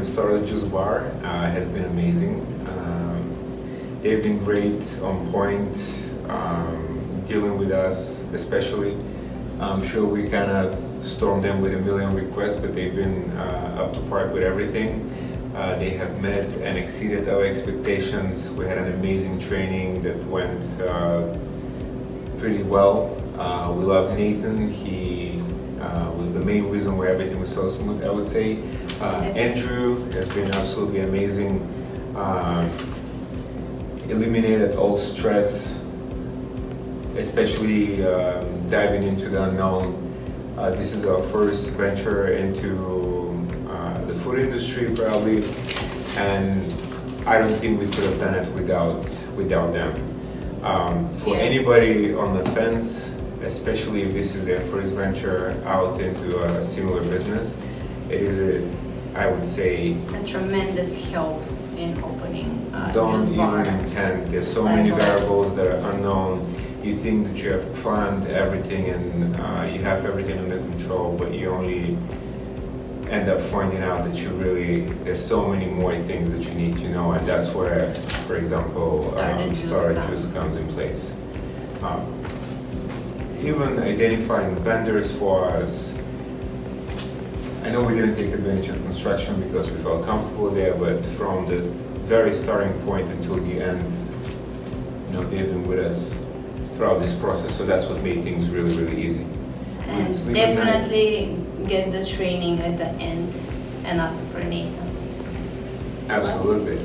with Startup Bar has been amazing. They've been great, on point, dealing with us, especially. I'm sure we kind of stormed them with a million requests, but they've been up to par with everything. They have met and exceeded our expectations. We had an amazing training that went pretty well. We love Nathan. He was the main reason why everything was so smooth, I would say. Andrew has been absolutely amazing. Eliminated all stress, especially diving into the unknown. This is our first venture into the food industry, probably, and I don't think we could have done it without them. For anybody on the fence, especially if this is their first venture out into a similar business, it is I would say a tremendous help in opening don't juice bar. even intend. There's so many variables that are unknown. You think that you have planned everything and you have everything under control, but you only end up finding out that there's so many more things that you need to know, and that's where, for example, StartAJuice comes in place. Even identifying vendors for us. I know we didn't take advantage of construction because we felt comfortable there, but from the very starting point until the end, they've been with us throughout this process, so that's what made things really, really easy. And definitely get the training at the end and ask for Nathan. Absolutely.